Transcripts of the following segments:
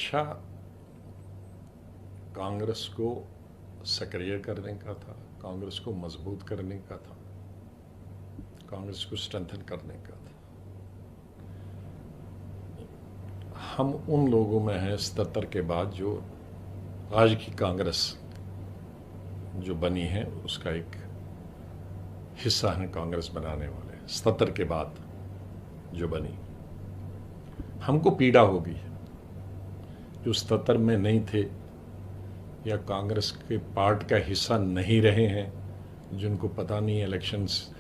मंशा कांग्रेस को सक्रिय करने का था, कांग्रेस को मजबूत करने का था, कांग्रेस को स्ट्रेंथन करने का था। हम उन लोगों में हैं 77 के बाद जो आज की कांग्रेस जो बनी है उसका एक हिस्सा है कांग्रेस बनाने वाले। 77 के बाद जो बनी, हमको पीड़ा होगी जो 77 में नहीं थे या कांग्रेस के पार्ट का हिस्सा नहीं रहे हैं, जिनको पता नहीं इलेक्शंस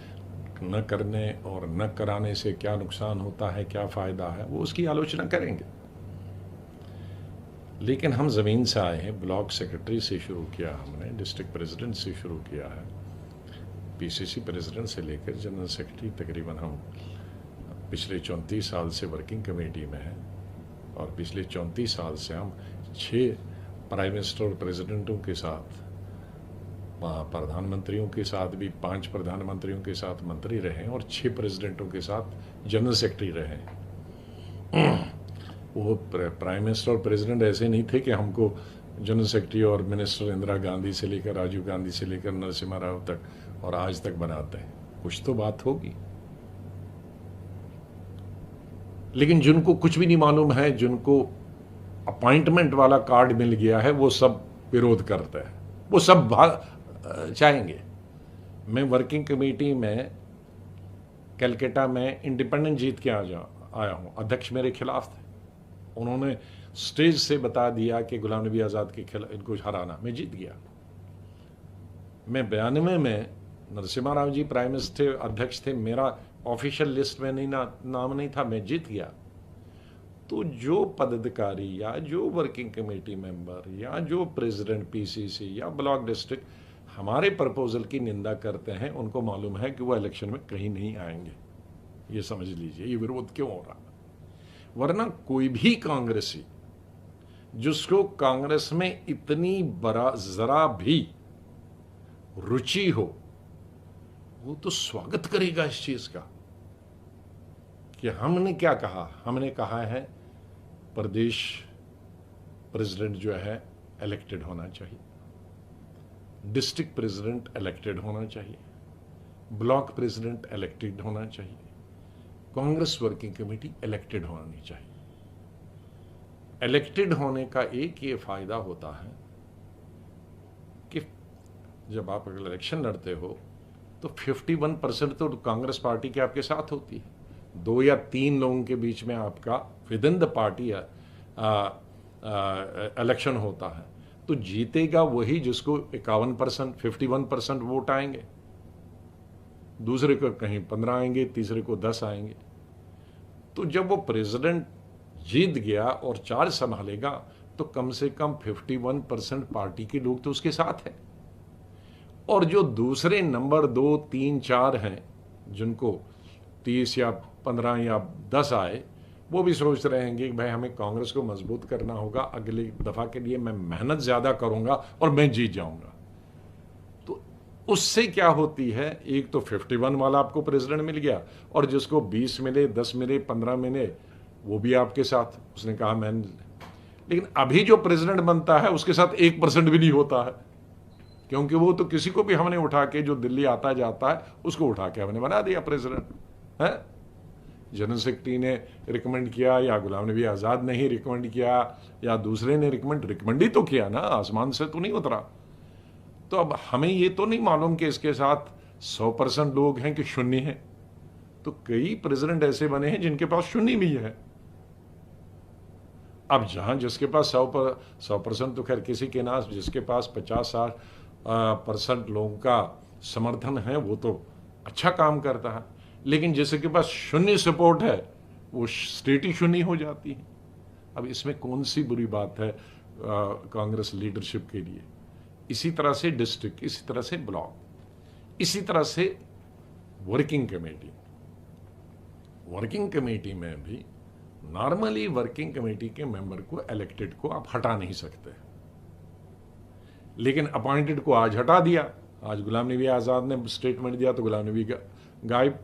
न करने और न कराने से क्या नुकसान होता है, क्या फ़ायदा है, वो उसकी आलोचना करेंगे। लेकिन हम ज़मीन से आए हैं, ब्लॉक सेक्रेटरी से शुरू किया हमने, डिस्ट्रिक्ट प्रेसिडेंट से शुरू किया है, पीसीसी प्रेसिडेंट से लेकर जनरल सेक्रेटरी तकरीबन हम पिछले 34 साल से वर्किंग कमेटी में हैं और पिछले 34 साल से हम 6 प्राइम मिनिस्टर और प्रेसिडेंटों के साथ, प्रधानमंत्रियों के साथ भी 5 प्रधानमंत्रियों के साथ मंत्री रहे और 6 प्रेसिडेंटों के साथ जनरल सेक्रेटरी रहे। वो प्राइम मिनिस्टर और प्रेसिडेंट ऐसे नहीं थे कि हमको जनरल सेक्रेटरी और मिनिस्टर इंदिरा गांधी से लेकर राजीव गांधी से लेकर नरसिम्हा राव तक और आज तक बनाते हैं। कुछ तो बात होगी, लेकिन जिनको कुछ भी नहीं मालूम है, जिनको अपॉइंटमेंट वाला कार्ड मिल गया है, वो सब विरोध करते हैं, वो सब चाहेंगे। मैं वर्किंग कमेटी में कलकत्ता में इंडिपेंडेंट जीत के आया हूं। अध्यक्ष मेरे खिलाफ थे, उन्होंने स्टेज से बता दिया कि गुलाम नबी आज़ाद के खिलाफ इनको हराना, मैं जीत गया। मैं 92 में नरसिम्हा राव जी प्राइम मिनिस्टर थे, अध्यक्ष थे, मेरा ऑफिशियल लिस्ट में नहीं नाम नहीं था, मैं जीत गया। तो जो पदाधिकारी या जो वर्किंग कमेटी मेंबर या जो प्रेसिडेंट पीसीसी या ब्लॉक डिस्ट्रिक्ट हमारे प्रपोजल की निंदा करते हैं, उनको मालूम है कि वो इलेक्शन में कहीं नहीं आएंगे। ये समझ लीजिए ये विरोध क्यों हो रहा है। वरना कोई भी कांग्रेसी जिसको कांग्रेस में इतनी जरा भी रुचि हो, वो तो स्वागत करेगा इस चीज का कि हमने क्या कहा। हमने कहा है प्रदेश प्रेसिडेंट जो है इलेक्टेड होना चाहिए, डिस्ट्रिक्ट प्रेसिडेंट इलेक्टेड होना चाहिए, ब्लॉक प्रेसिडेंट इलेक्टेड होना चाहिए, कांग्रेस वर्किंग कमेटी इलेक्टेड होनी चाहिए। इलेक्टेड होने का एक ये फायदा होता है कि जब आप अगर इलेक्शन लड़ते हो तो 51% तो कांग्रेस पार्टी के आपके साथ होती है, 2 या 3 लोगों के बीच में आपका with in the party election होता है। तो जीतेगा वही जिसको 51%, 51% वोट आएंगे, दूसरे को कहीं 15 आएंगे, तीसरे को 10 आएंगे। तो जब वो प्रेसिडेंट जीत गया और चार्ज संभालेगा तो कम से कम 51% पार्टी के लोग तो उसके साथ हैं। और जो दूसरे नंबर 2, 3, 4 हैं, जिनको 30 या 15 या 10 आए, वो भी सोच रहे हैं कि भाई हमें कांग्रेस को मजबूत करना होगा, अगली दफा के लिए मैं मेहनत ज्यादा करूंगा और मैं जीत जाऊंगा। तो उससे क्या होती है, एक तो 51 वाला आपको प्रेसिडेंट मिल गया और जिसको 20 मिले, 10 मिले, 15 मिले, वो भी आपके साथ, उसने कहा मैं। लेकिन अभी जो प्रेसिडेंट बनता है उसके साथ 1% भी नहीं होता है, क्योंकि वो तो किसी को भी हमने उठा के, जो दिल्ली आता जाता है उसको उठा के हमने बना दिया प्रेसिडेंट है। जनरल सेक्रेटरी ने रिकमेंड किया या गुलाम नबी आज़ाद ने ही रिकमेंड किया या दूसरे ने रिकमेंड ही तो किया ना, आसमान से तो नहीं उतरा। तो अब हमें ये तो नहीं मालूम कि इसके साथ 100% लोग हैं कि शून्य है। तो कई प्रेसिडेंट ऐसे बने हैं जिनके पास शून्य भी है। अब जहां जिसके पास 100% तो खैर किसी के ना, जिसके पास 50-60% लोगों का समर्थन है वो तो अच्छा काम करता है, लेकिन जिसके पास शून्य सपोर्ट है वो स्टेट ही शून्य हो जाती है। अब इसमें कौन सी बुरी बात है कांग्रेस लीडरशिप के लिए। इसी तरह से डिस्ट्रिक्ट, इसी तरह से ब्लॉक, इसी तरह से वर्किंग कमेटी। वर्किंग कमेटी में भी नॉर्मली वर्किंग कमेटी के मेंबर को, इलेक्टेड को आप हटा नहीं सकते, लेकिन अपॉइंटेड को आज हटा दिया। आज गुलाम नबी आज़ाद ने स्टेटमेंट दिया तो गुलाम नबी गायब,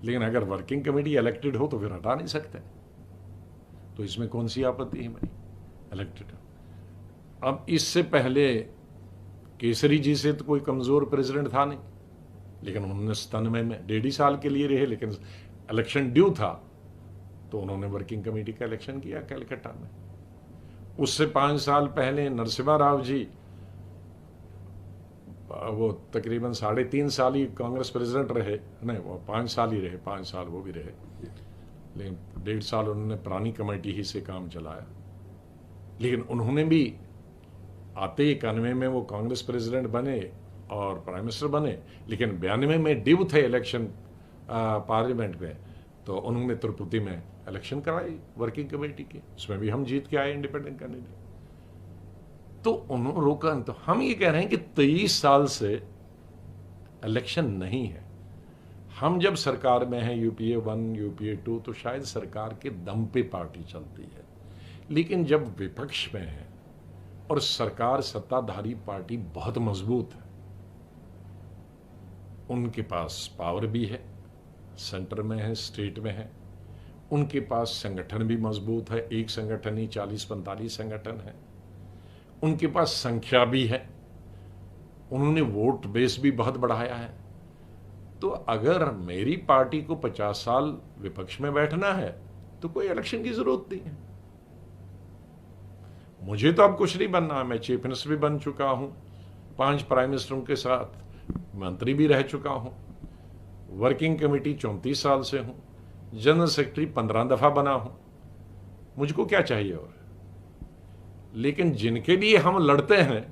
लेकिन अगर वर्किंग कमेटी इलेक्टेड हो तो फिर हटा नहीं सकते। तो इसमें कौन सी आपत्ति है मेरी। इलेक्टेड। अब इससे पहले केसरी जी से तो कोई कमज़ोर प्रेसिडेंट था नहीं, लेकिन 1997 में 1.5 साल के लिए रहे, लेकिन इलेक्शन ड्यू था तो उन्होंने वर्किंग कमेटी का इलेक्शन किया कलकत्ता में। उससे 5 साल पहले नरसिम्हा राव जी, वो तकरीबन 3.5 साल ही कांग्रेस प्रेसिडेंट रहे, नहीं वो 5 साल ही रहे, 5 साल वो भी रहे, लेकिन 1.5 साल उन्होंने पुरानी कमेटी ही से काम चलाया। लेकिन उन्होंने भी आते 91 में वो कांग्रेस प्रेसिडेंट बने और प्राइम मिनिस्टर बने, लेकिन 92 में ड्यू थे इलेक्शन पार्लियामेंट में, तो उन्होंने तिरुपति में इलेक्शन कराई वर्किंग कमेटी की, उसमें भी हम जीत के आए इंडिपेंडेंट कैंडिडेट। तो उन्होंने रोका। तो हम ये कह रहे हैं कि 23 साल से इलेक्शन नहीं है। हम जब सरकार में हैं यूपीए 1 यूपीए 2 तो शायद सरकार के दम पे पार्टी चलती है, लेकिन जब विपक्ष में है और सरकार सत्ताधारी पार्टी बहुत मजबूत है, उनके पास पावर भी है, सेंटर में है, स्टेट में है, उनके पास संगठन भी मजबूत है, एक संगठन नहीं 40-45 संगठन है, उनके पास संख्या भी है, उन्होंने वोट बेस भी बहुत बढ़ाया है। तो अगर मेरी पार्टी को 50 साल विपक्ष में बैठना है तो कोई इलेक्शन की जरूरत नहीं है। मुझे तो अब कुछ नहीं बनना है, मैं चीफ मिनिस्टर भी बन चुका हूं, 5 प्राइम मिनिस्टरों के साथ मंत्री भी रह चुका हूं, वर्किंग कमेटी 34 साल से हूं, जनरल सेक्रेटरी 15 दफा बना हूं, मुझको क्या चाहिए और। लेकिन जिनके लिए हम लड़ते हैं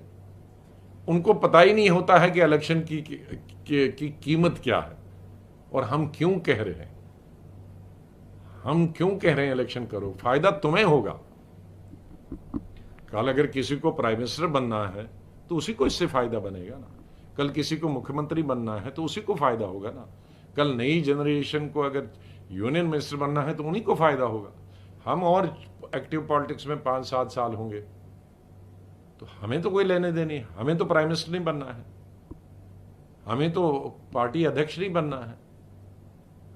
उनको पता ही नहीं होता है कि इलेक्शन की कीमत क्या है और हम क्यों कह रहे हैं। हम क्यों कह रहे हैं इलेक्शन करो, फायदा तुम्हें होगा। कल अगर किसी को प्राइम मिनिस्टर बनना है तो उसी को इससे फायदा बनेगा ना, कल किसी को मुख्यमंत्री बनना है तो उसी को फायदा होगा ना, कल नई जनरेशन को अगर यूनियन मिनिस्टर बनना है तो उन्हीं को फायदा होगा। हम और एक्टिव पॉलिटिक्स में 5-7 साल होंगे तो हमें तो कोई लेने देने, हमें तो प्राइम मिनिस्टर नहीं बनना है, हमें तो पार्टी अध्यक्ष नहीं बनना है,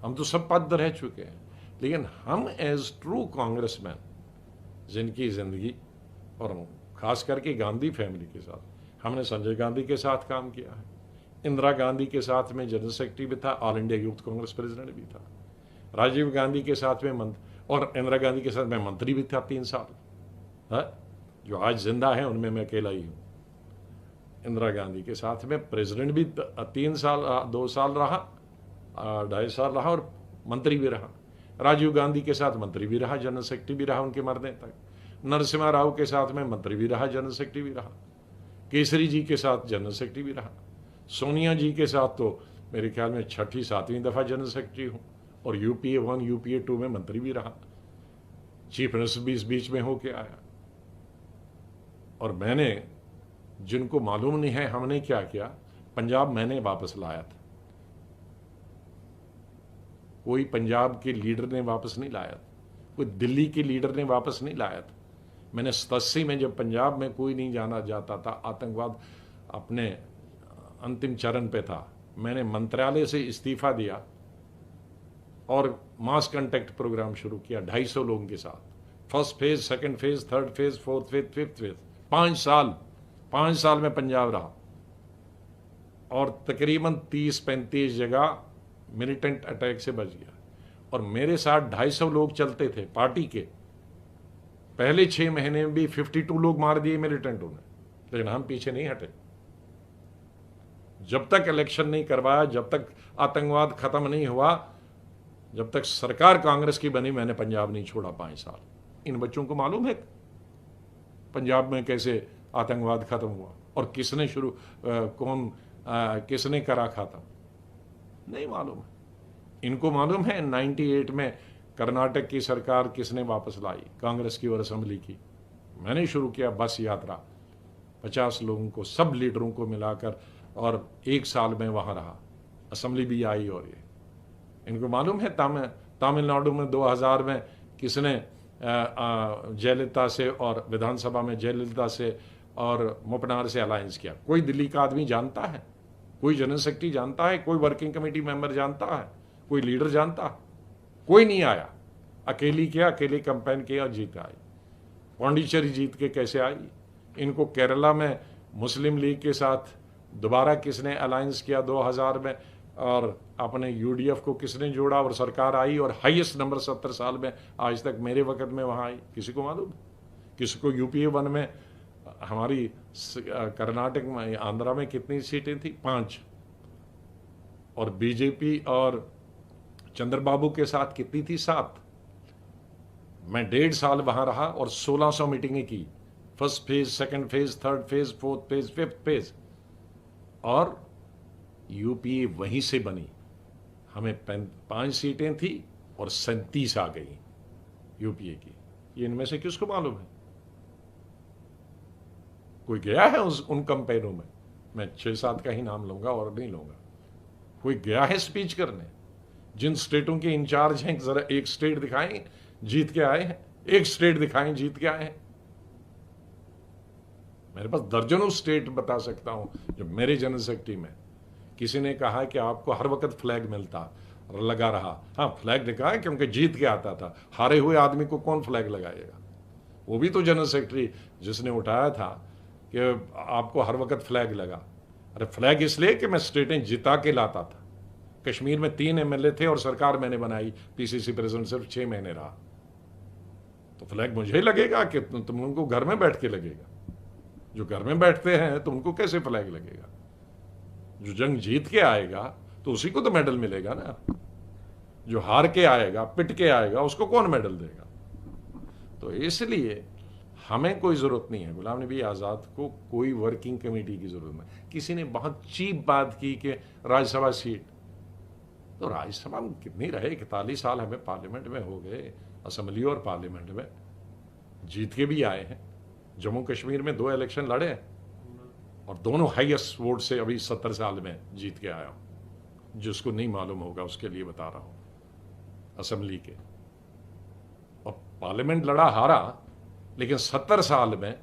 हम तो सब पद रह चुके हैं। लेकिन हम एज ट्रू कांग्रेसमैन जिनकी जिंदगी, और खास करके गांधी फैमिली के साथ, हमने संजय गांधी के साथ काम किया है, इंदिरा गांधी के साथ में जनरल सेक्रेटरी भी था, all India youth Congress president भी था, राजीव गांधी के साथ में और इंदिरा गांधी के साथ में मंत्री भी था 3 साल है? जो आज जिंदा है उनमें मैं अकेला ही हूं। इंदिरा गांधी के साथ में प्रेसिडेंट भी 3 साल 2 साल रहा, 2.5 साल रहा और मंत्री भी रहा। राजीव गांधी के साथ मंत्री भी रहा, जनरल सेक्रेटरी भी रहा उनके मरने तक। नरसिम्हा राव के साथ में मंत्री भी रहा, जनरल सेक्रेटरी भी रहा। केसरी जी के साथ जनरल सेक्रेटरी भी रहा। सोनिया जी के साथ तो मेरे ख्याल में 6ठी-7वीं दफा जनरल सेक्रेटरी हूं, और यूपीए 1 यूपीए 2 में मंत्री भी रहा, चीफ मिनिस्टर भी इस बीच में होके आया। और मैंने, जिनको मालूम नहीं है हमने क्या किया, पंजाब मैंने वापस लाया था, कोई पंजाब के लीडर ने वापस नहीं लाया था, कोई दिल्ली के लीडर ने वापस नहीं लाया था। मैंने 87 में जब पंजाब में कोई नहीं जाना जाता था, आतंकवाद अपने अंतिम चरण पे था, मैंने मंत्रालय से इस्तीफा दिया और मास कांटेक्ट प्रोग्राम शुरू किया 250 लोगों के साथ। First phase, second phase, third phase, fourth phase, fifth phase. 5 साल में पंजाब रहा और तकरीबन 30-35 जगह मिलिटेंट अटैक से बच गया। और मेरे साथ 250 लोग चलते थे पार्टी के। पहले 6 महीने में भी 52 लोग मार दिए मिलिटेंटों ने, लेकिन हम पीछे नहीं हटे। जब तक इलेक्शन नहीं करवाया, जब तक आतंकवाद खत्म नहीं हुआ, जब तक सरकार कांग्रेस की बनी, मैंने पंजाब नहीं छोड़ा 5 साल। इन बच्चों को मालूम है पंजाब में कैसे आतंकवाद खत्म हुआ और किसने किसने करा खत्म, नहीं मालूम है। इनको मालूम है 98 में कर्नाटक की सरकार किसने वापस लाई, कांग्रेस की और असेंबली की। मैंने शुरू किया बस यात्रा, 50 लोगों को, सब लीडरों को मिलाकर, और 1 साल में वहां रहा, असेंबली भी आई। और ये इनको मालूम है तमिलनाडु में 2000 में किसने जयललिता से और विधानसभा में जयललिता से और मुपनार से अलायंस किया। कोई दिल्ली का आदमी जानता है, कोई जनरल सेक्रेटरी जानता है, कोई वर्किंग कमेटी मेंबर जानता है, कोई लीडर जानता है? कोई नहीं आया। अकेली किया, अकेले कैंपेन किया और जीत आई। पौंडीचेरी जीत के कैसे आई? इनको केरला में मुस्लिम लीग के साथ दोबारा किसने अलायंस किया 2000 में, और अपने यूडीएफ को किसने जोड़ा और सरकार आई, और हाईएस्ट नंबर 70 साल में आज तक मेरे वक्त में वहाँ आई? किसी को मालूम? किसी को यूपीए 1 में हमारी कर्नाटक में, आंध्रा में कितनी सीटें थी? 5। और बीजेपी और चंद्रबाबू के साथ कितनी थी? 7। मैं 1.5 साल वहां रहा और 1600 मीटिंगें की। First phase, second phase, third phase, fourth phase, fifth phase, और यूपीए वहीं से बनी। हमें 5 सीटें थी और 37 आ गई यूपीए की। ये इनमें से किसको मालूम है? कोई गया है उन कैंपेनों में? मैं 6-7 का ही नाम लूंगा और नहीं लूंगा। कोई गया है स्पीच करने? जिन स्टेटों के इंचार्ज हैं, जरा एक स्टेट दिखाएं जीत के आए हैं, एक स्टेट दिखाएं जीत के आए हैं। मेरे पास दर्जनों स्टेट बता सकता हूं जो मेरे जनरल सेक्रेटरी में। किसी ने कहा कि आपको हर वक्त फ्लैग मिलता, लगा रहा। हाँ, फ्लैग दिखा है क्योंकि जीत के आता था। हारे हुए आदमी को कौन फ्लैग लगाएगा? वो भी तो जनरल सेक्रेटरी जिसने उठाया था कि आपको हर वक्त फ्लैग लगा। अरे फ्लैग इसलिए कि मैं स्टेटें जिता के लाता था। कश्मीर में 3 एमएलए थे और सरकार मैंने बनाई, पीसीसी प्रेसिडेंट सिर्फ 6 महीने रहा। तो फ्लैग मुझे लगेगा कि तुम उनको घर में बैठ के लगेगा? जो घर में बैठते हैं तो उनको कैसे फ्लैग लगेगा? जो जंग जीत के आएगा तो उसी को तो मेडल मिलेगा ना। जो हार के आएगा, पिट के आएगा, उसको कौन मेडल देगा? तो इसलिए हमें कोई जरूरत नहीं है गुलाम नबी आजाद को कोई वर्किंग कमेटी की जरूरत नहीं। किसी ने बहुत चीप बात की कि राज्यसभा सीट, तो राज्यसभा में कितनी रहे? 41 साल हमें पार्लियामेंट में हो गए, असेंबली और पार्लियामेंट में जीत के भी आए हैं। जम्मू कश्मीर में 2 इलेक्शन लड़े और दोनों हाईएस्ट वोट से अभी 70 साल में जीत के आया हूं। जिसको नहीं मालूम होगा उसके लिए बता रहा हूं। असेंबली के और पार्लियामेंट लड़ा, हारा, लेकिन 70 साल में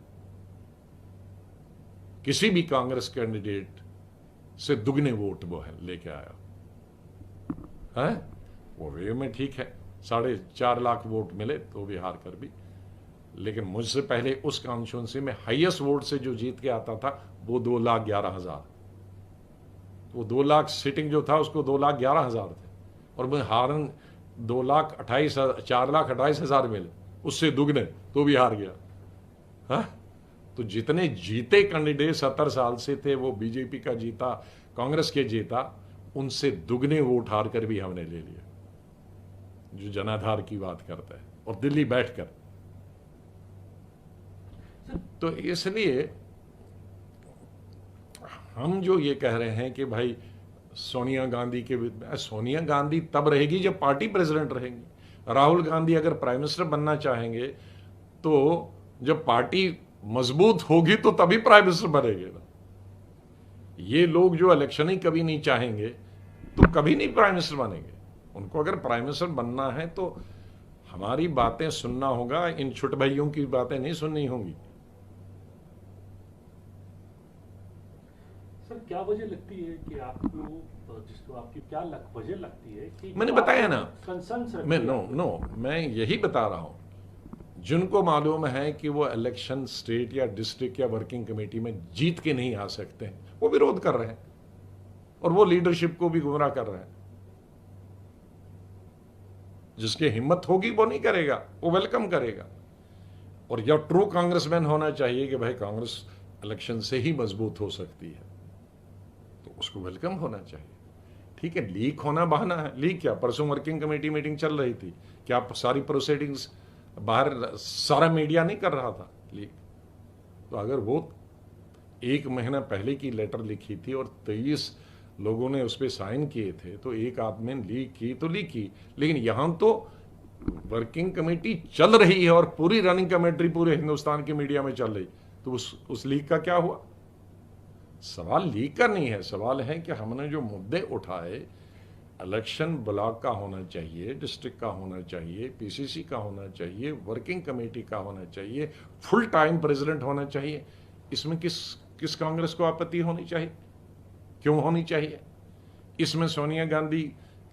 किसी भी कांग्रेस कैंडिडेट से दुगने वोट वो है लेके आया है। वो वे में ठीक है, 4.5 लाख वोट मिले तो भी हार कर भी। लेकिन मुझसे पहले उस कॉन्स्टिट्यूंसी में हाईएस्ट वोट से जो जीत के आता था वो 2,11,000। वो 2 लाख सीटिंग जो था उसको 2,11,000 थे, और मुझे हारन 4,28,000 मिले, उससे दुगने तो भी हार गया। हाँ, तो जितने जीते कैंडिडेट 70 साल से थे वो बीजेपी का जीता, कांग्रेस के जीता, उनसे दुगने वोट हार कर भी हमने ले लिया। जो जनाधार की बात करता है, और दिल्ली बैठकर। तो इसलिए हम जो ये कह रहे हैं कि भाई सोनिया गांधी के, सोनिया गांधी तब रहेगी जब पार्टी प्रेसिडेंट रहेंगी। राहुल गांधी अगर प्राइम मिनिस्टर बनना चाहेंगे तो जब पार्टी मजबूत होगी तो तभी प्राइम मिनिस्टर बनेंगे ना। ये लोग जो इलेक्शन ही कभी नहीं चाहेंगे तो कभी नहीं प्राइम मिनिस्टर बनेंगे। उनको अगर प्राइम मिनिस्टर बनना है तो हमारी बातें सुनना होगा, इन छुट भाइयों की बातें नहीं सुननी होंगी। सर, क्या वजह लगती है कि आपको, जिसको आपकी क्या वजह लगती है कि मैंने बताया ना, मैं यही बता रहा हूं। जिनको मालूम है कि वो इलेक्शन स्टेट या डिस्ट्रिक्ट या वर्किंग कमेटी में जीत के नहीं आ सकते हैं, वो विरोध कर रहे हैं और वो लीडरशिप को भी गुमराह कर रहे हैं। जिसकी हिम्मत होगी वो नहीं करेगा, वो वेलकम करेगा। और जब ट्रू कांग्रेसमैन होना चाहिए कि भाई कांग्रेस इलेक्शन से ही मजबूत हो सकती है, तो उसको वेलकम होना चाहिए। ठीक है, लीक होना बहाना है। लीक क्या? परसों वर्किंग कमेटी मीटिंग चल रही थी, क्या सारी प्रोसीडिंग्स बाहर सारा मीडिया नहीं कर रहा था लीक? तो अगर वो 1 महीना पहले की लेटर लिखी थी और 23 लोगों ने उस पर साइन किए थे, तो एक आदमी ने लीक की तो लीक की। लेकिन यहां तो वर्किंग कमेटी चल रही है और पूरी रनिंग कमेटी पूरे हिंदुस्तान की मीडिया में चल रही, तो उस लीक का क्या हुआ? सवाल लीक का नहीं है, सवाल है कि हमने जो मुद्दे उठाए, इलेक्शन ब्लॉक का होना चाहिए, डिस्ट्रिक्ट का होना चाहिए, पीसीसी का होना चाहिए, वर्किंग कमेटी का होना चाहिए, फुल टाइम प्रेसिडेंट होना चाहिए, इसमें किस कांग्रेस को आपत्ति होनी चाहिए? क्यों होनी चाहिए? इसमें सोनिया गांधी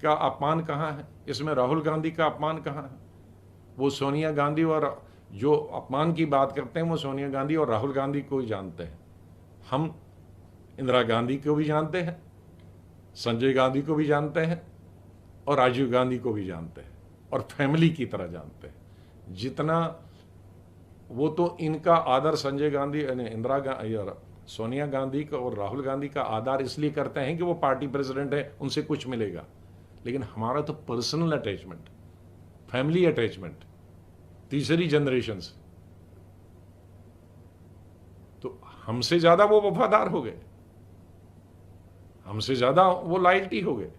का अपमान कहाँ है? इसमें राहुल गांधी का अपमान कहाँ है? वो सोनिया गांधी और जो अपमान की बात करते हैं वो सोनिया गांधी और राहुल गांधी को ही जानते हैं। हम इंदिरा गांधी को भी जानते हैं, संजय गांधी को भी जानते हैं और राजीव गांधी को भी जानते हैं और फैमिली की तरह जानते हैं। जितना वो तो इनका आदर संजय गांधी इंदिरा गांधी और सोनिया गांधी का और राहुल गांधी का आदर इसलिए करते हैं कि वो पार्टी प्रेसिडेंट है, उनसे कुछ मिलेगा। लेकिन हमारा तो पर्सनल अटैचमेंट, फैमिली अटैचमेंट, तीसरी जनरेशन से, तो हमसे ज्यादा वो वफादार हो गए, हमसे ज्यादा वो लॉयल्टी हो गए।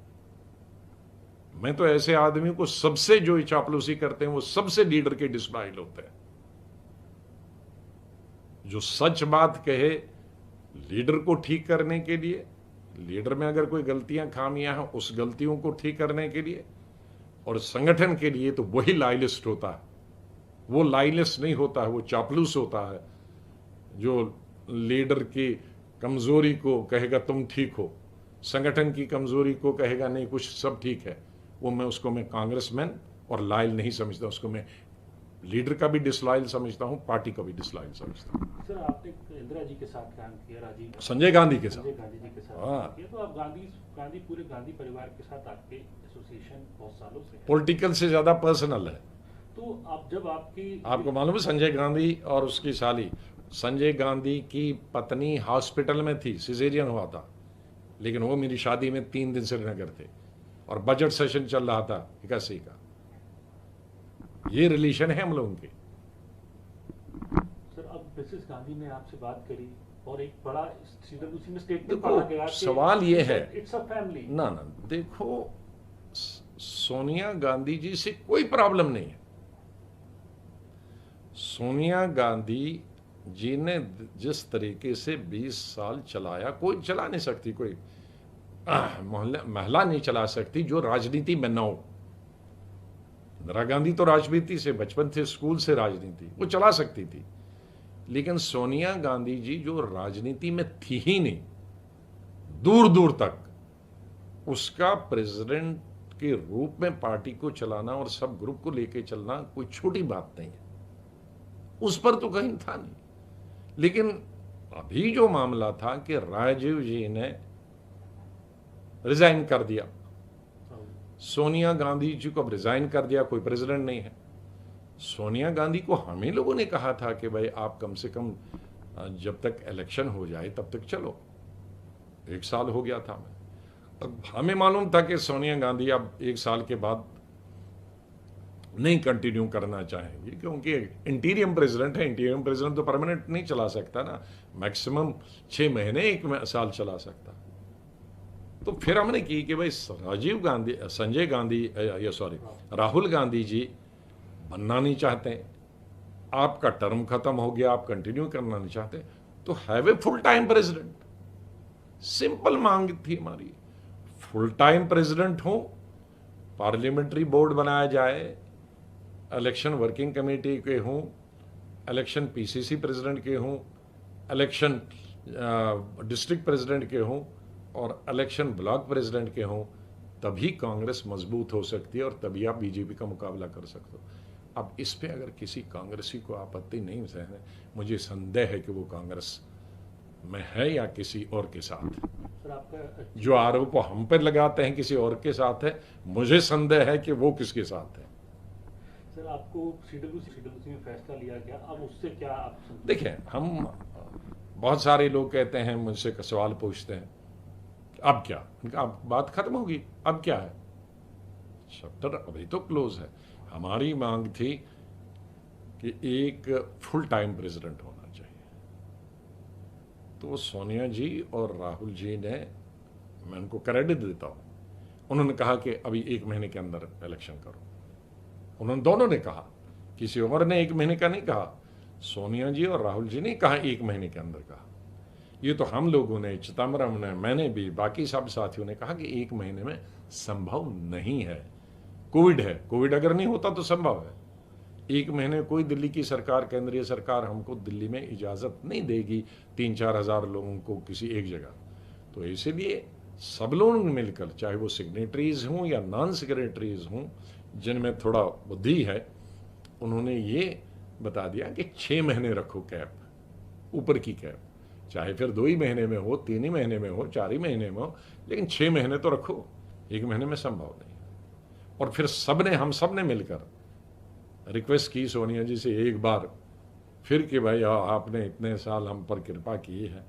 मैं तो ऐसे आदमी को सबसे जो चापलूसी करते हैं वो सबसे लीडर के डिसलॉयल होते हैं। जो सच बात कहे लीडर को ठीक करने के लिए, लीडर में अगर कोई गलतियां खामियां हैं उस गलतियों को ठीक करने के लिए और संगठन के लिए, तो वही लॉयलिस्ट होता है। वो लॉयलिस्ट नहीं होता है, वो चापलूस होता है जो लीडर की कमजोरी को कहेगा तुम ठीक हो, संगठन की कमजोरी को कहेगा नहीं कुछ सब ठीक है। वो मैं कांग्रेसमैन और लॉयल नहीं समझता, उसको मैं लीडर का भी डिसलॉयल समझता हूं, पार्टी का भी डिसलॉयल समझता हूं। सर आपने इंदिरा जी के साथ काम किया, राजीव संजय गांधी के साथ, संजय गांधी जी के साथ हाँ। काम किया, तो आप गांधी पूरे गांधी परिवार के साथ आपके एसोसिएशन बहुत सालों से है। पॉलिटिकल से ज्यादा पर्सनल है। तो आप जब आपकी आपको मालूम है संजय गांधी और उसकी साली, संजय गांधी की पत्नी हॉस्पिटल में थी, सिजेरियन हुआ था, लेकिन वो मेरी शादी में 3 दिन श्रीनगर थे और बजट सेशन चल रहा था 81 का। ये रिलेशन है हम लोगों के। सर अब मिसेस गांधी ने आपसे बात करी और एक बड़ा उसी में स्टेटमेंट देखो, पढ़ा गया कि सवाल ये है, इट्स अ फैमिली। ना देखो, सोनिया गांधी जी से कोई प्रॉब्लम नहीं है। सोनिया गांधी जी ने जिस तरीके से 20 साल चलाया, कोई चला नहीं सकती, कोई महिला नहीं चला सकती जो राजनीति में न हो। इंदिरा गांधी तो राजनीति से बचपन से, स्कूल से राजनीति वो चला सकती थी, लेकिन सोनिया गांधी जी जो राजनीति में थी ही नहीं दूर दूर तक, उसका प्रेसिडेंट के रूप में पार्टी को चलाना और सब ग्रुप को लेके चलना कोई छोटी बात नहीं है। उस पर तो कहीं था नहीं। लेकिन अभी जो मामला था कि राजीव जी ने रिजाइन कर दिया, सोनिया गांधी जी को अब रिजाइन कर दिया, कोई प्रेसिडेंट नहीं है। सोनिया गांधी को हम ही लोगों ने कहा था कि भाई आप कम से कम जब तक इलेक्शन हो जाए तब तक चलो। 1 साल हो गया था, अब हमें मालूम था कि सोनिया गांधी अब 1 साल के बाद नहीं कंटिन्यू करना चाहेंगे, क्योंकि इंटीरियम प्रेसिडेंट है। इंटीरियम प्रेसिडेंट तो परमानेंट नहीं चला सकता ना, मैक्सिमम 6 महीने 1 साल चला सकता। तो फिर हमने की कि भाई राजीव गांधी, संजय गांधी, राहुल गांधी जी बनना नहीं चाहते, आपका टर्म खत्म हो गया, आप कंटिन्यू करना नहीं चाहते, तो have a full time president. Simple मांग थी हमारी, फुल टाइम प्रेसिडेंट हो, पार्लियामेंट्री बोर्ड बनाया जाए, इलेक्शन वर्किंग कमेटी के हों, इलेक्शन पीसीसी प्रेसिडेंट के हों, इलेक्शन डिस्ट्रिक्ट प्रेसिडेंट के हों और इलेक्शन ब्लॉक प्रेसिडेंट के हों, तभी कांग्रेस मजबूत हो सकती है और तभी आप बीजेपी का मुकाबला कर सकते हो। अब इस पे अगर किसी कांग्रेसी को आपत्ति नहीं है, मुझे संदेह है कि वो कांग्रेस में है या किसी और के साथ है। सर आपका जो आरोप हम पर लगाते हैं किसी और के साथ है, मुझे संदेह है कि वो किसके साथ है। सर आपको सीडब्ल्यूसी में फैसला लिया गया, अब उससे क्या आप देखें, हम बहुत सारे लोग कहते हैं, मुझसे सवाल पूछते हैं अब क्या, उनका अब बात खत्म होगी, अब क्या है, चैप्टर अभी तो क्लोज है। हमारी मांग थी कि एक फुल टाइम प्रेसिडेंट होना चाहिए, तो सोनिया जी और राहुल जी ने, मैं उनको क्रेडिट देता हूं, उन्होंने कहा कि अभी 1 महीने के अंदर इलेक्शन करो। उन्होंने दोनों ने कहा, किसी और ने 1 महीने का नहीं कहा, सोनिया जी और राहुल जी ने कहा 1 महीने के अंदर कहा। ये तो हम लोगों ने, चिदम्बरम ने, मैंने भी, बाकी सब साथियों ने कहा कि 1 महीने में संभव नहीं है, कोविड है, कोविड अगर नहीं होता तो संभव है। 1 महीने कोई दिल्ली की सरकार, केंद्रीय सरकार हमको दिल्ली में इजाजत नहीं देगी 3-4 हजार लोगों को किसी एक जगह। तो इसीलिए सब लोग मिलकर, चाहे वो सिग्नेटरीज हों या नॉन सिग्नेटरीज हों, जिनमें थोड़ा बुद्धि है, उन्होंने ये बता दिया कि 6 महीने रखो कैप, ऊपर की कैप, चाहे फिर 2 ही महीने में हो, 3 ही महीने में हो, 4 ही महीने में हो, लेकिन 6 महीने तो रखो। 1 महीने में संभव नहीं। और फिर हम सब ने मिलकर रिक्वेस्ट की सोनिया जी से एक बार फिर कि भाई आपने इतने साल हम पर कृपा की है,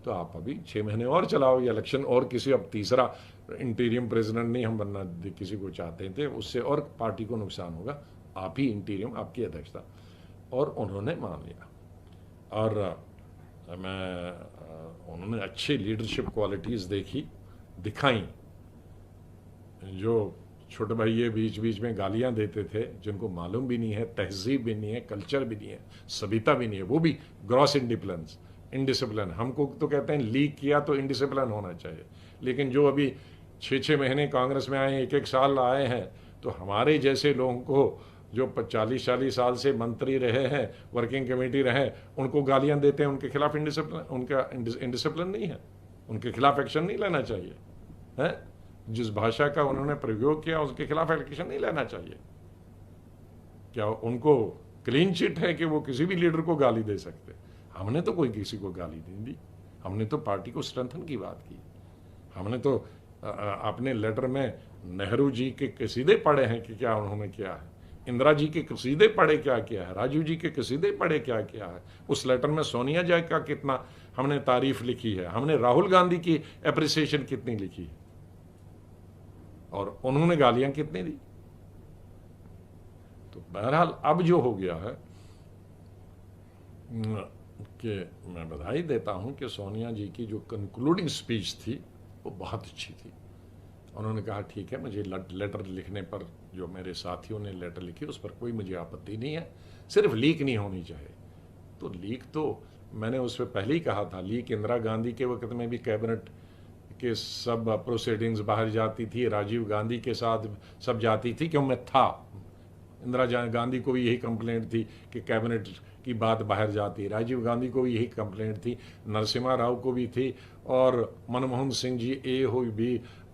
तो आप अभी 6 महीने और चलाओ ये इलेक्शन, और किसी अब तीसरा इंटीरियम प्रेसिडेंट नहीं हम बनना किसी को चाहते थे, उससे और पार्टी को नुकसान होगा, आप ही इंटीरियम, आपकी अध्यक्षता। और उन्होंने मान लिया। और उन्होंने अच्छी लीडरशिप क्वालिटीज़ दिखाई। जो छोटे भाई ये बीच बीच में गालियां देते थे, जिनको मालूम भी नहीं है, तहजीब भी नहीं है, कल्चर भी नहीं है, सभ्यता भी नहीं है, वो भी ग्रॉस इंडिसिप्लिन। हमको तो कहते हैं लीक किया तो इंडिसिप्लिन होना चाहिए, लेकिन जो अभी 6-6 महीने कांग्रेस में आए, 1-1 साल आए हैं, तो हमारे जैसे लोगों को जो 40-40 साल से मंत्री रहे हैं, वर्किंग कमेटी रहे, उनको गालियां देते हैं, उनके खिलाफ इंडिसिप्लिन नहीं है, उनके खिलाफ एक्शन नहीं लेना चाहिए है। जिस भाषा का उन्होंने प्रयोग किया उसके खिलाफ एक्शन नहीं लेना चाहिए। क्या उनको क्लीन चिट है कि वो किसी भी लीडर को गाली दे सकते? हमने तो कोई किसी को गाली नहीं दी, हमने तो पार्टी को स्ट्रेंथन की बात की। हमने तो अपने लेटर में नेहरू जी के कसीदे पढ़े हैं कि क्या उन्होंने किया है, इंदिरा जी के कसीदे पढ़े क्या किया है, राजीव जी के कसीदे पढ़े क्या किया है। उस लेटर में सोनिया जी का कितना हमने तारीफ लिखी है, हमने राहुल गांधी की एप्रिसिएशन कितनी लिखी है, और उन्होंने गालियां कितनी दी। तो बहरहाल अब जो हो गया है कि मैं बधाई देता हूं कि सोनिया जी की जो कंक्लूडिंग स्पीच थी वो बहुत अच्छी थी। उन्होंने कहा ठीक है, मुझे लेटर लिखने पर, जो मेरे साथियों ने लेटर लिखी उस पर कोई मुझे आपत्ति नहीं है, सिर्फ लीक नहीं होनी चाहिए। तो लीक तो मैंने उस पर पहले ही कहा था, लीक इंदिरा गांधी के वक्त में भी कैबिनेट के सब प्रोसीडिंग्स बाहर जाती थी, राजीव गांधी के साथ सब जाती थी, क्यों मैं था। इंदिरा गांधी को भी यही कंप्लेंट थी कि कैबिनेट की बात बाहर जाती, राजीव गांधी को भी यही कंप्लेंट थी, नरसिम्हा राव को भी थी, और मनमोहन सिंह जी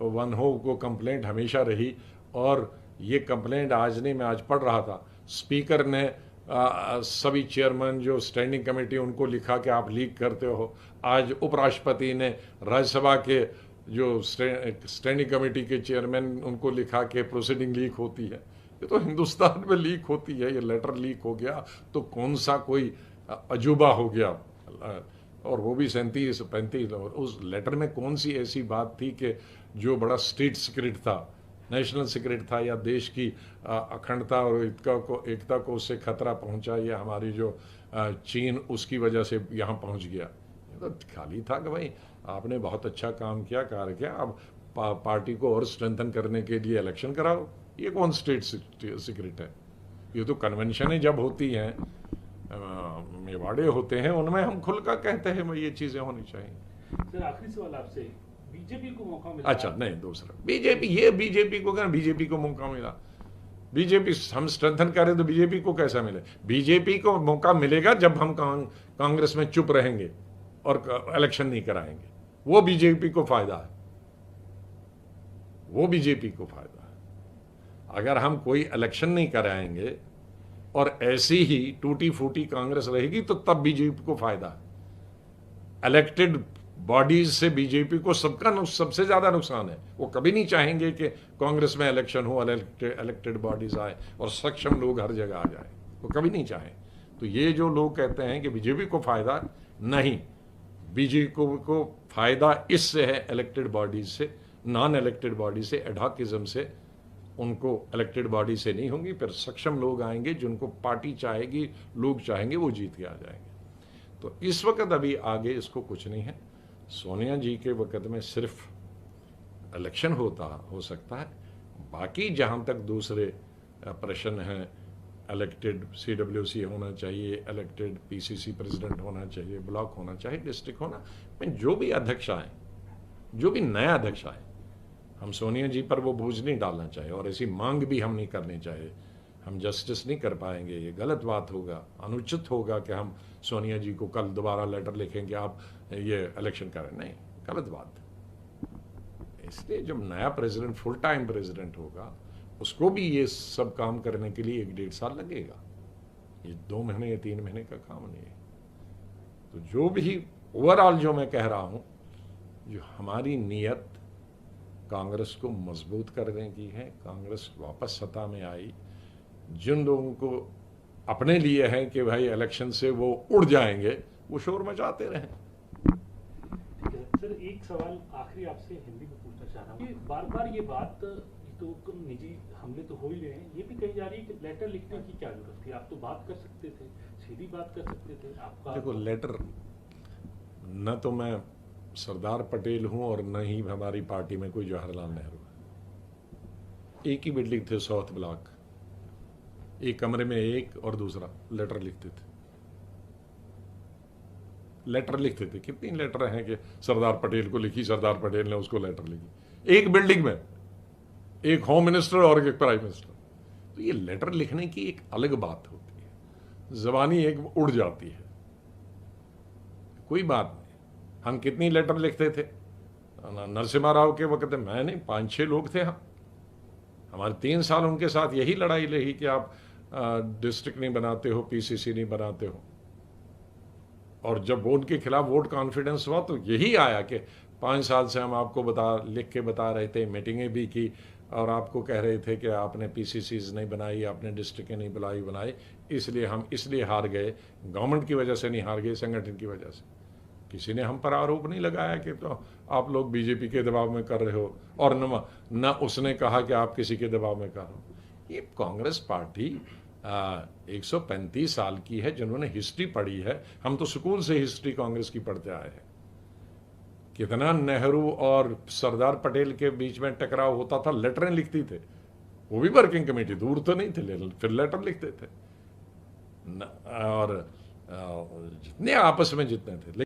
वन हो को कंप्लेंट हमेशा रही। और ये कंप्लेंट आज नहीं, मैं आज पढ़ रहा था, स्पीकर ने सभी चेयरमैन जो स्टैंडिंग कमेटी उनको लिखा कि आप लीक करते हो। आज उपराष्ट्रपति ने राज्यसभा के जो स्टैंडिंग कमेटी के चेयरमैन उनको लिखा कि प्रोसीडिंग लीक होती है। ये तो हिंदुस्तान में लीक होती है, ये लेटर लीक हो गया तो कौन सा कोई अजूबा हो गया, और वो भी 37-35। और उस लेटर में कौन सी ऐसी बात थी कि जो बड़ा स्टेट सीक्रेट था, नेशनल सीक्रेट था, या देश की अखंडता और एकता को उससे खतरा पहुंचा, या हमारी जो चीन उसकी वजह से यहाँ पहुंच गया। ये तो खाली था कि भाई आपने बहुत अच्छा काम किया, कार्य किया, अब पार्टी को और स्ट्रेंथन करने के लिए इलेक्शन कराओ। ये कौन स्टेट सीक्रेट है? ये तो कन्वेंशनें जब होती हैं, मेवाड़े होते हैं, उनमें हम खुल का कहते हैं ये चीज़ें होनी चाहिए। सर आखिरी सवाल आपसे, बीजेपी को मौका मिला? अच्छा नहीं, दूसरा बीजेपी को कहना, बीजेपी को मौका मिला, बीजेपी हम स्ट्रेंथन करें तो बीजेपी को कैसा मिले? बीजेपी को मौका मिलेगा जब हम कांग्रेस में चुप रहेंगे और इलेक्शन नहीं कराएंगे, वो बीजेपी को फायदा है, वो बीजेपी को फायदा है। अगर हम कोई इलेक्शन नहीं कराएंगे और ऐसी ही टूटी फूटी कांग्रेस रहेगी तो तब बीजेपी को फायदा है। इलेक्टेड बॉडीज से बीजेपी को सबसे ज्यादा नुकसान है। वो कभी नहीं चाहेंगे कि कांग्रेस में इलेक्शन हो, इलेक्टेड बॉडीज आए और सक्षम लोग हर जगह आ जाए, वो कभी नहीं चाहें। तो ये जो लोग कहते हैं कि बीजेपी को फायदा, नहीं, बीजेपी को फायदा इससे है इलेक्टेड बॉडीज से, नॉन इलेक्टेड बॉडी से, एडहॉकिज्म से। उनको इलेक्टेड बॉडी से नहीं होंगी, फिर सक्षम लोग आएंगे, जिनको पार्टी चाहेगी, लोग चाहेंगे, वो जीत के आ जाएंगे। तो इस वक्त अभी आगे इसको कुछ नहीं है। सोनिया जी के वक्त में सिर्फ इलेक्शन हो सकता है। बाकी जहां तक दूसरे प्रश्न हैं, इलेक्टेड CWC होना चाहिए, इलेक्टेड PCC प्रेसिडेंट होना चाहिए, ब्लॉक होना चाहिए, डिस्ट्रिक्ट होना, जो भी अध्यक्ष आए, जो भी नया अध्यक्ष आए, हम सोनिया जी पर वो बोझ नहीं डालना चाहिए, और ऐसी मांग भी हम नहीं करनी चाहिए। हम जस्टिस नहीं कर पाएंगे, ये गलत बात होगा, अनुचित होगा कि हम सोनिया जी को कल दोबारा लेटर लिखेंगे आप ये इलेक्शन करें, नहीं, गलत बात। इसलिए जब नया प्रेसिडेंट, फुल टाइम प्रेसिडेंट होगा, उसको भी ये सब काम करने के लिए 1-1.5 साल लगेगा। ये 2 महीने या 3 महीने का काम नहीं है। तो जो भी ओवरऑल जो मैं कह रहा हूं, जो हमारी नीयत कांग्रेस को मजबूत करने की है, कांग्रेस वापस सत्ता में आई, जिन लोगों को अपने लिए है कि भाई इलेक्शन से वो उड़ जाएंगे, वो शोर मचाते रहें। ठीक है सर, एक सवाल आखिरी आपसे हिंदी में पूछना चाह रहा हूँ। बार बार ये बात तो निजी हमले तो हो ही रहे हैं, ये भी कही जा रही है कि लेटर लिखने की क्या जरूरत थी, आप तो बात कर सकते थे, सीधी बात कर सकते थे। आपका देखो, लेटर न तो मैं सरदार पटेल हूं और न ही हमारी पार्टी में कोई जवाहरलाल नेहरू है। एक ही बिल्डिंग थे, साउथ ब्लॉक, एक कमरे में एक और दूसरा, लेटर लिखते थे। लेटर लिखते थे, कितनी लेटर हैं कि सरदार पटेल को लिखी, सरदार पटेल ने उसको लेटर लिखी, एक बिल्डिंग में एक होम मिनिस्टर और एक प्राइम मिनिस्टर। तो ये लेटर लिखने की एक अलग बात होती है, जबानी एक उड़ जाती है, कोई बात नहीं। हम कितनी लेटर लिखते थे नरसिम्हा राव के वक्त में, मैं नहीं, 5-6 लोग थे हम। हमारे 3 साल उनके साथ यही लड़ाई रही कि आप डिस्ट्रिक्ट नहीं बनाते हो, पीसीसी नहीं बनाते हो। और जब उनके खिलाफ वोट कॉन्फिडेंस हुआ तो यही आया कि 5 साल से हम आपको लिख के बता रहे थे, मीटिंगें भी की और आपको कह रहे थे कि आपने पीसीसीज नहीं बनाई, आपने डिस्ट्रिक्टें नहीं बनाई, इसलिए हम हार गए। गवर्नमेंट की वजह से नहीं हार गए, संगठन की वजह से। किसी ने हम पर आरोप नहीं लगाया कि तो आप लोग बीजेपी के दबाव में कर रहे हो, और न उसने कहा कि आप किसी के दबाव में कर रहे हो। ये कांग्रेस पार्टी 135 साल की है, जिन्होंने हिस्ट्री पढ़ी है। हम तो स्कूल से हिस्ट्री कांग्रेस की पढ़ते आए हैं। कितना नेहरू और सरदार पटेल के बीच में टकराव होता था, लेटरें लिखती थे, वो भी वर्किंग कमेटी, दूर तो नहीं थे, फिर लेटर लिखते थे। और जितने आपस में जितने थे।